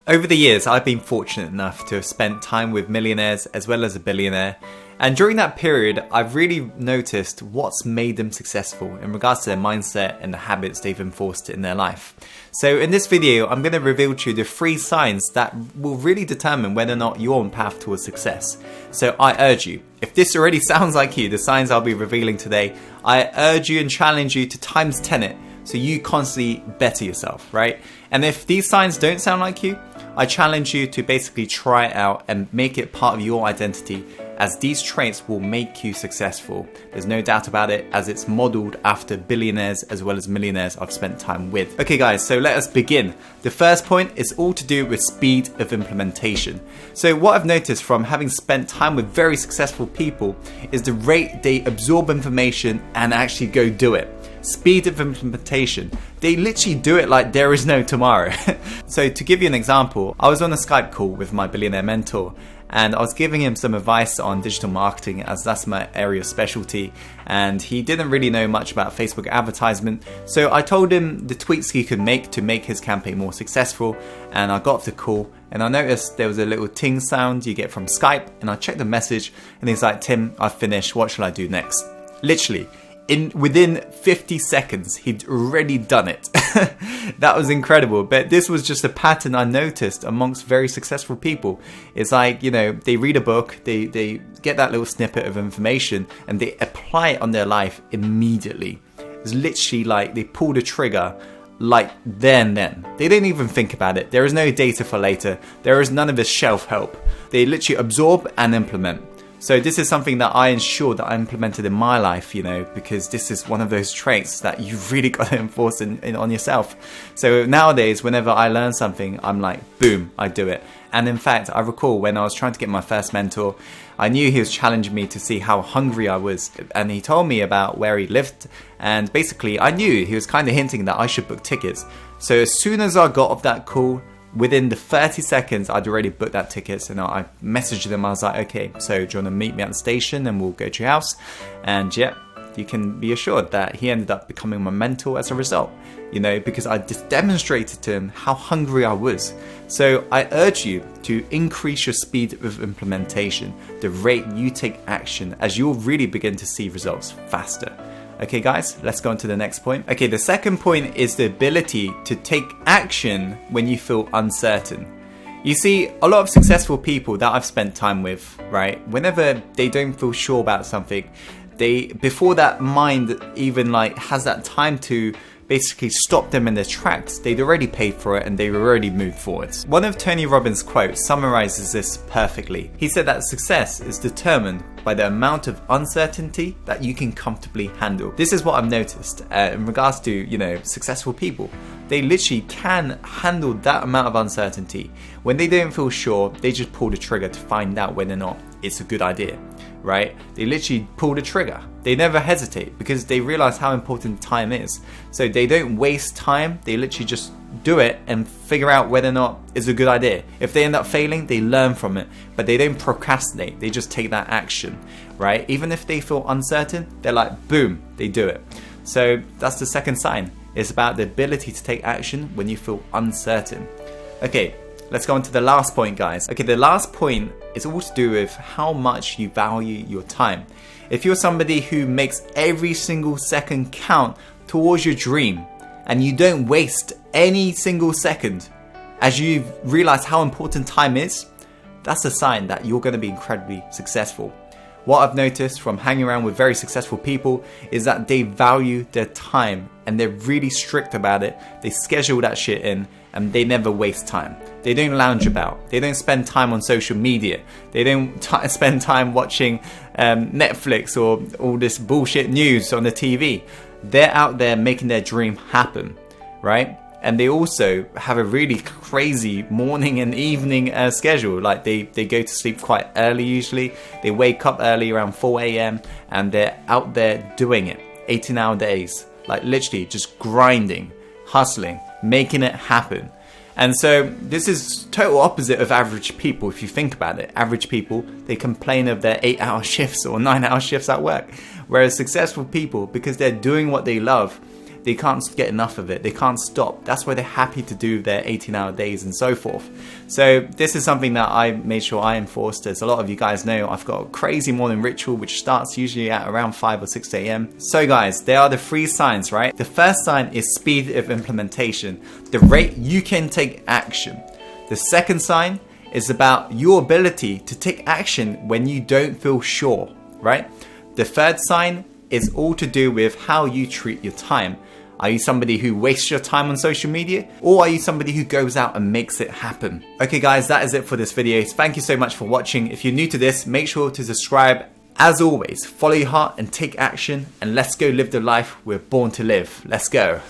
Over the years, I've been fortunate enough to have spent time with millionaires as well as a billionaire. And during that period, I've really noticed what's made them successful in regards to their mindset and the habits they've enforced in their life. So in this video, I'm going to reveal to you the 3 signs that will really determine whether or not you're on path towards success. So I urge you, if this already sounds like you, the signs I'll be revealing today, I urge you and challenge you to times 10 it so you constantly better yourself, right? And if these signs don't sound like you, I challenge you to basically try it out and make it part of your identity, as these traits will make you successful. There's no doubt about it, as it's modeled after billionaires as well as millionaires I've spent time with. Okay guys, so let us begin. The first point is all to do with speed of implementation. So what I've noticed from having spent time with very successful people is the rate they absorb information and actually go do it. Speed of implementation. They literally do it like there is no tomorrow. So to give you an example, I was on a Skype call with my billionaire mentor and I was giving him some advice on digital marketing, as that's my area of specialty, and he didn't really know much about Facebook advertisement. So I told him the tweaks he could make to make his campaign more successful, and I got off the call and I noticed there was a little ting sound you get from Skype, and I checked the message and he's like, "Tim, I've finished, what shall I do next?" Literally within 50 seconds, he'd already done it. That was incredible. But this was just a pattern I noticed amongst very successful people. It's like, you know, they read a book, they get that little snippet of information and they apply it on their life immediately. It's literally like they pull the trigger like then. They don't even think about it. There is no data for later. There is none of this shelf help. They literally absorb and implement. So this is something that I ensure that I implemented in my life, you know, because this is one of those traits that you've really got to enforce on yourself. So nowadays, whenever I learn something, I'm like, boom, I do it. And in fact, I recall when I was trying to get my first mentor, I knew he was challenging me to see how hungry I was. And he told me about where he lived. And basically, I knew he was kind of hinting that I should book tickets. So as soon as I got off that call, within the 30 seconds, I'd already booked that ticket. And I messaged him. I was like, okay, so do you want to meet me at the station and we'll go to your house? And yeah, you can be assured that he ended up becoming my mentor as a result, you know, because I just demonstrated to him how hungry I was. So I urge you to increase your speed of implementation, the rate you take action, as you'll really begin to see results faster. Okay guys, let's go on to the next point. Okay, the second point is the ability to take action when you feel uncertain. You see, a lot of successful people that I've spent time with, right, whenever they don't feel sure about something, before that mind even like has that time to basically stop them in their tracks, they'd already paid for it and they've already moved forwards. One of Tony Robbins' quotes summarizes this perfectly. He said that success is determined by the amount of uncertainty that you can comfortably handle. This is what I've noticed in regards to, you know, successful people. They literally can handle that amount of uncertainty. When they don't feel sure, they just pull the trigger to find out whether or not it's a good idea, right? They literally pull the trigger. They never hesitate because they realize how important time is. So they don't waste time. They literally just do it and figure out whether or not it's a good idea. If they end up failing, they learn from it, but they don't procrastinate. They just take that action, right? Even if they feel uncertain, they're like, boom, they do it. So that's the second sign. It's about the ability to take action when you feel uncertain. Okay, let's go on to the last point, guys. Okay, the last point is all to do with how much you value your time. If you're somebody who makes every single second count towards your dream and you don't waste any single second as you realize how important time is, that's a sign that you're going to be incredibly successful. What I've noticed from hanging around with very successful people is that they value their time and they're really strict about it. They schedule that shit in and they never waste time. They don't lounge about. They don't spend time on social media. They don't spend time watching Netflix or all this bullshit news on the TV. They're out there making their dream happen, right? And they also have a really crazy morning and evening schedule. Like they go to sleep quite early usually. They wake up early around 4 a.m. and they're out there doing it. 18-hour days. Like literally just grinding, hustling, making it happen. And so this is total opposite of average people if you think about it. Average people, they complain of their 8-hour shifts or 9-hour shifts at work. Whereas successful people, because they're doing what they love, they can't get enough of it. They can't stop. That's why they're happy to do their 18-hour days and so forth. So this is something that I made sure I enforced. As a lot of you guys know, I've got a crazy morning ritual which starts usually at around 5 or 6 a.m. So guys, there are the 3 signs, right? The first sign is speed of implementation, the rate you can take action. The second sign is about your ability to take action when you don't feel sure, right? The third sign is all to do with how you treat your time. Are you somebody who wastes your time on social media, or are you somebody who goes out and makes it happen? Okay guys, that is it for this video. Thank you so much for watching. If you're new to this, make sure to subscribe. As always, follow your heart and take action, and let's go live the life we're born to live. Let's go.